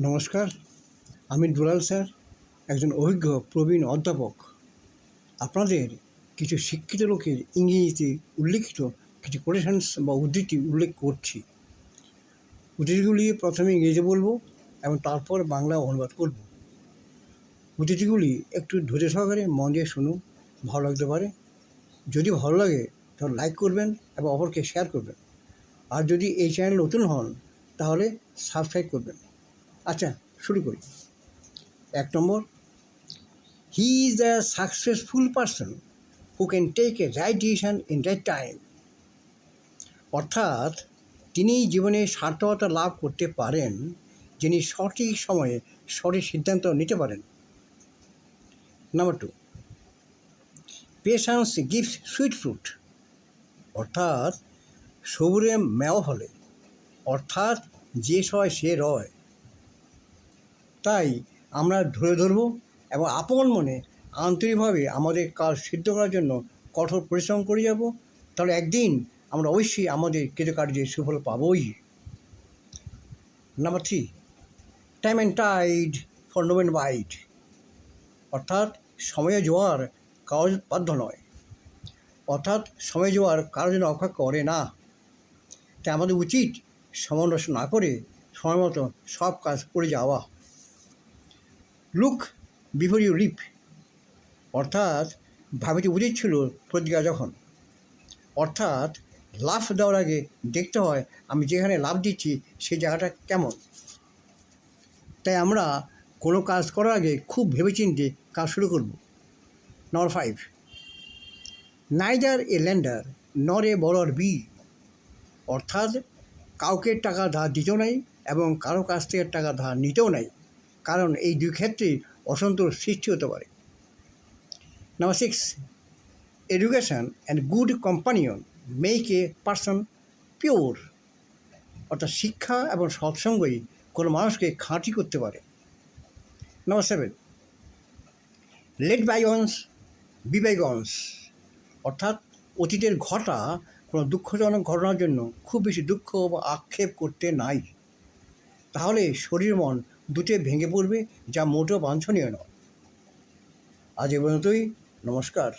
নমস্কার, আমি দুলাল স্যার, একজন অভিজ্ঞ প্রবীণ অধ্যাপক। আপনাদের কিছু শিক্ষিত লোকের ইংরেজিতে উল্লিখিত কিছু কোটেশনস বা উদ্ধৃতি উল্লেখ করছি। উদ্ধৃতিগুলি প্রথমে ইংরেজি বলবো এবং তারপর বাংলা অনুবাদ করব। উদ্ধৃতিগুলি একটু ধৈর্য সহকারে মন দিয়ে শুনুন, ভালো লাগতে পারে। যদি ভালো লাগে তাহলে লাইক করবেন এবং অপরকে শেয়ার করবেন। আর যদি এই চ্যানেল নতুন হন তাহলে সাবস্ক্রাইব করবেন। আচ্ছা, শুরু করি। 1 number, he is the successful person who can take a right decision in right time. অর্থাৎ তিনি জীবনে সার্থকতা লাভ করতে পারেন যিনি সঠিক সময়ে সঠিক সিদ্ধান্ত নিতে পারেন। Number 2, patience gives sweet fruit. অর্থাৎ সবুরে মেওয়া ফলে, অর্থাৎ যে সয় সে রয়। তাই আমরা ধরে ধরব এবং আপন মনে আন্তরিকভাবে আমাদের কাজ সিদ্ধ করার জন্য কঠোর পরিশ্রম করে যাব। তাহলে একদিন আমরা অবশ্যই আমাদের কৃতকার্যের সুফল পাবই। Number 3, time and tide for no man bite. অর্থাৎ সময়ে জোয়ার কারোর বাধ্য নয়, অর্থাৎ সময় জোয়ার কারোর জন্য অপেক্ষা করে না। তাই আমাদের উচিত সময় নষ্ট না করে সময় মতো সব কাজ করে যাওয়া। Look before you leap. অর্থাৎ ভাবিতে উচিত ছিল প্রতিজ্ঞা যখন। অর্থাৎ লাফ দেওয়ার আগে দেখতে হয় আমি যেখানে লাফ দিচ্ছি সেই জায়গাটা কেমন। তাই আমরা কোনো কাজ করার আগে খুব ভেবেচিন্তে কাজ শুরু করব। নাম্বার 5, নাইদার এ ল্যান্ডার নর এ বরর বি। অর্থাৎ কাউকে টাকা ধার দিতেও নাই এবং কারো কাছ থেকে টাকা ধার নিতেও নাই, কারণ এই দুই ক্ষেত্রেই অসন্তোষ সৃষ্টি হতে পারে। Number 6, education and good companion make a person pure. অর্থাৎ শিক্ষা এবং সৎসঙ্গই কোনো মানুষকে খাঁটি করতে পারে। Number 7, let bygones be bygones. অর্থাৎ অতীতের ঘটা কোনো দুঃখজনক ঘটনার জন্য খুব বেশি দুঃখ বা আক্ষেপ করতে নাই, তাহলে শরীর মন দুটোই ভেঙে পড়বে, যা মোটেও বাঞ্ছনীয় নয়। আজ এ পর্যন্তই। নমস্কার।